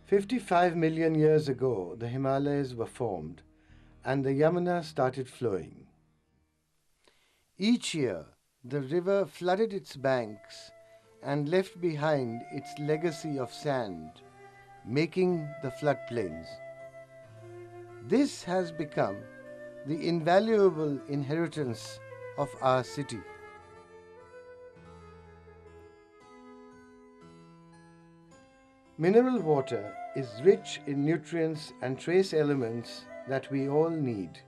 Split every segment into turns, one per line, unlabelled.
55 million years ago, the Himalayas were formed and the Yamuna started flowing. Each year, the river flooded its banks and left behind its legacy of sand, making the floodplains. This has become the invaluable inheritance of our city. Mineral water is rich in nutrients and trace elements that we all need.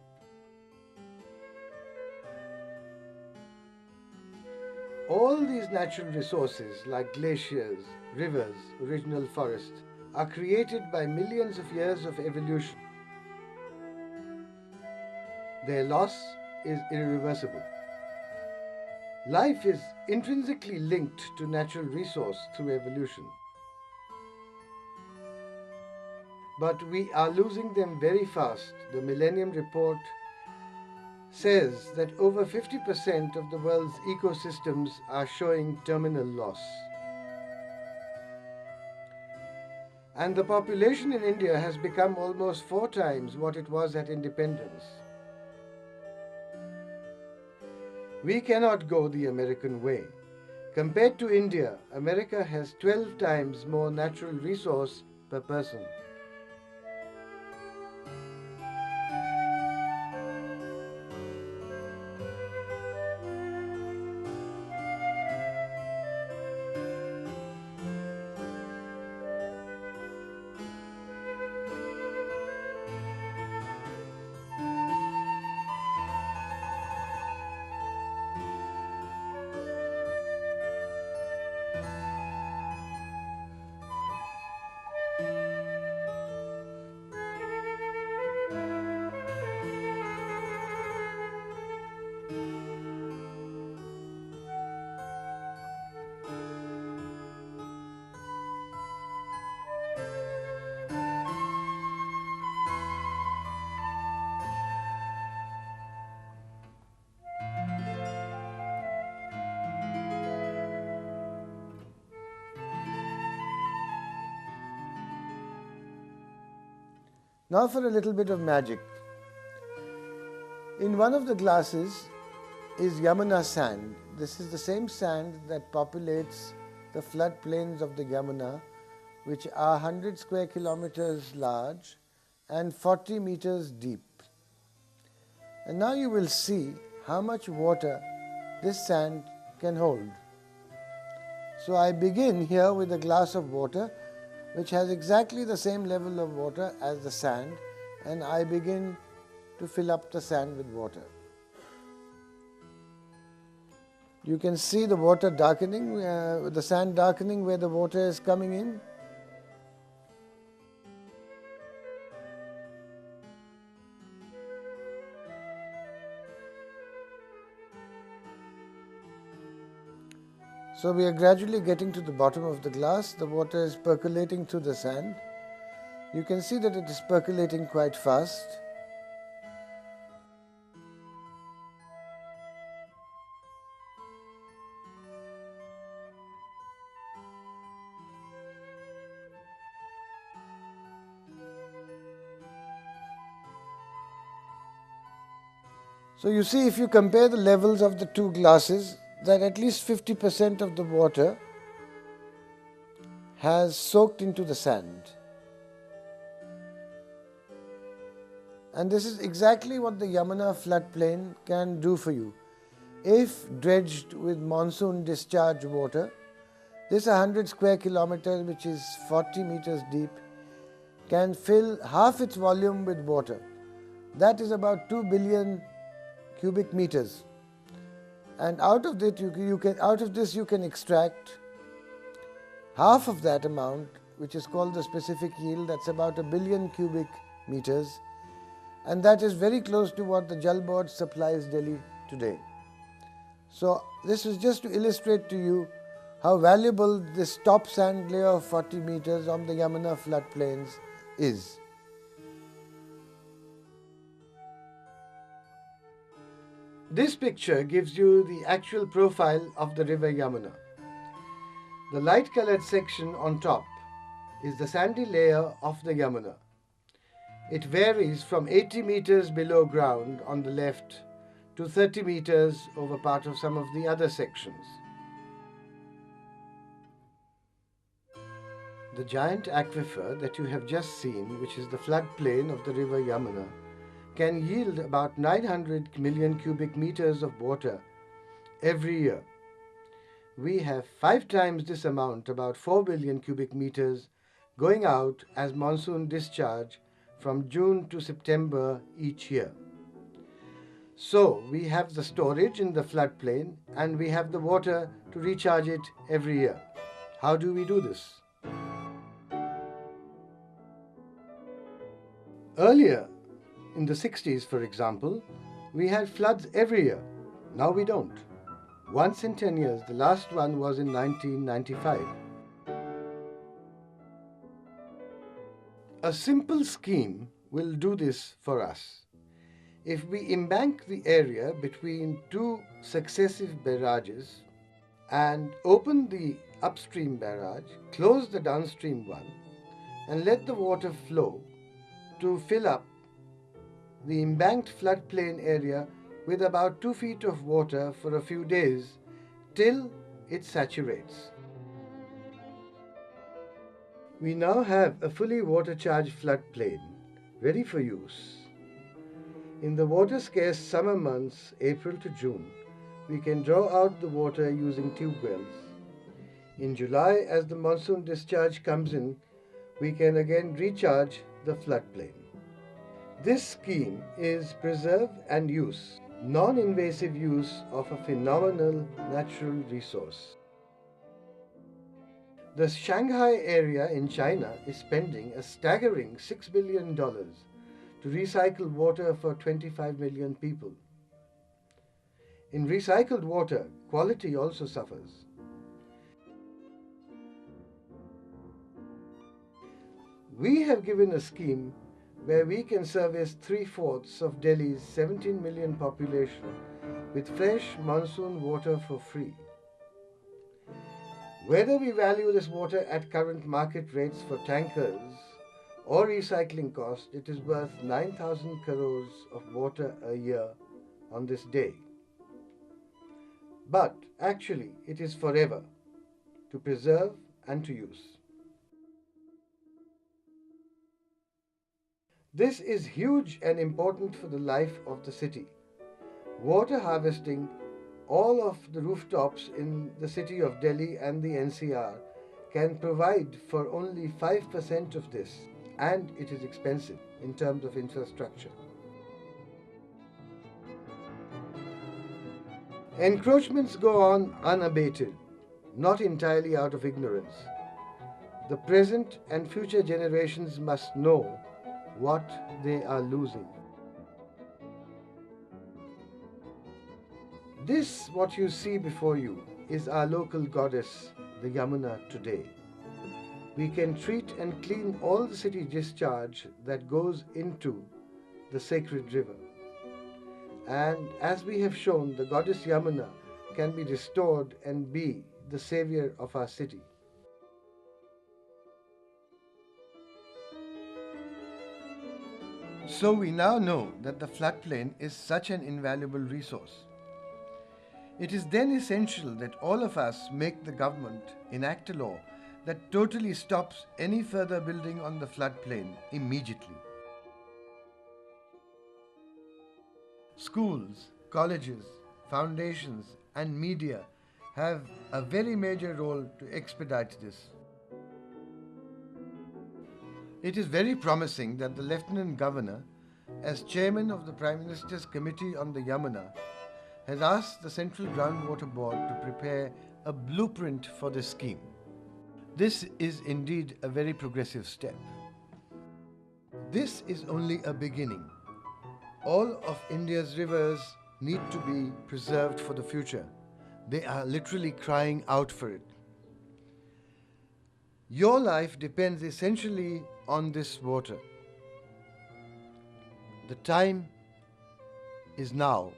All these natural resources like glaciers, rivers, original forests are created by millions of years of evolution. Their loss is irreversible. Life is intrinsically linked to natural resource through evolution. But we are losing them very fast. The Millennium Report says that over 50% of the world's ecosystems are showing terminal loss. And the population in India has become almost 4 times what it was at independence. We cannot go the American way. Compared to India, America has 12 times more natural resource per person. Now for a little bit of magic. In one of the glasses is Yamuna sand. This is the same sand that populates the floodplains of the Yamuna, which are 100 square kilometers large and 40 meters deep. And now you will see how much water this sand can hold. So I begin here with a glass of water which has exactly the same level of water as the sand, and I begin to fill up the sand with water. You can see the water darkening, the sand darkening where the water is coming in. So we are gradually getting to the bottom of the glass. The water is percolating through the sand. You can see that it is percolating quite fast. So you see, if you compare the levels of the two glasses, that at least 50% of the water has soaked into the sand. And this is exactly what the Yamuna floodplain can do for you. If dredged with monsoon discharge water, this 100 square kilometers, which is 40 meters deep, can fill half its volume with water. That is about 2 billion cubic meters. And out of this you can extract half of that amount, which is called the specific yield. That's about 1 billion cubic meters, and that is very close to what the Jal Board supplies Delhi today. So this is just to illustrate to you how valuable this top sand layer of 40 meters on the Yamuna floodplains is. This picture gives you the actual profile of the river Yamuna. The light colored section on top is the sandy layer of the Yamuna. It varies from 80 meters below ground on the left to 30 meters over part of some of the other sections. The giant aquifer that you have just seen, which is the floodplain of the river Yamuna, can yield about 900 million cubic meters of water every year. We have 5 times this amount, about 4 billion cubic meters, going out as monsoon discharge from June to September each year. So we have the storage in the floodplain and we have the water to recharge it every year. How do we do this? Earlier, in the 60s for example, we had floods every year. Now we don't. Once in 10 years, the last one was in 1995. A simple scheme will do this for us. If we embank the area between 2 successive barrages and open the upstream barrage, close the downstream one, and let the water flow to fill up the embanked floodplain area with about 2 feet of water for a few days till it saturates. We now have a fully water-charged floodplain ready for use. In the water-scarce summer months, April to June, we can draw out the water using tube wells. In July, as the monsoon discharge comes in, we can again recharge the floodplain. This scheme is preserve and use, non-invasive use of a phenomenal natural resource. The Shanghai area in China is spending a staggering $6 billion to recycle water for 25 million people. In recycled water, quality also suffers. We have given a scheme where we can service 3/4 of Delhi's 17 million population with fresh monsoon water for free. Whether we value this water at current market rates for tankers or recycling cost, it is worth 9,000 crores of water a year on this day. But actually, it is forever, to preserve and to use. This is huge and important for the life of the city. Water harvesting all of the rooftops in the city of Delhi and the NCR can provide for only 5% of this, and it is expensive in terms of infrastructure. Encroachments go on unabated, not entirely out of ignorance. The present and future generations must know what they are losing. This, what you see before you, is our local goddess, the Yamuna, today. We can treat and clean all the city discharge that goes into the sacred river. And as we have shown, the goddess Yamuna can be restored and be the savior of our city. So we now know that the floodplain is such an invaluable resource. It is then essential that all of us make the government enact a law that totally stops any further building on the floodplain immediately. Schools, colleges, foundations and media have a very major role to expedite this. It is very promising that the Lieutenant Governor, as chairman of the Prime Minister's Committee on the Yamuna, has asked the Central Groundwater Board to prepare a blueprint for this scheme. This is indeed a very progressive step. This is only a beginning. All of India's rivers need to be preserved for the future. They are literally crying out for it. Your life depends essentially on this water. The time is now,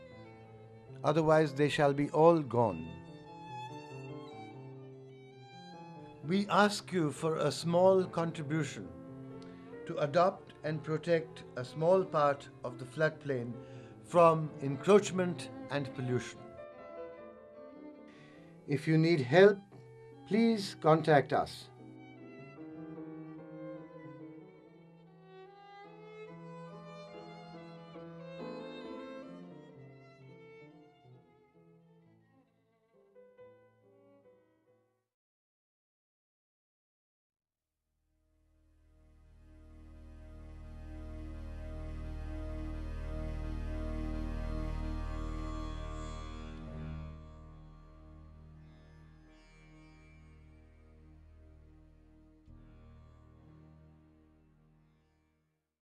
otherwise they shall be all gone. We ask you for a small contribution to adopt and protect a small part of the floodplain from encroachment and pollution. If you need help, please contact us.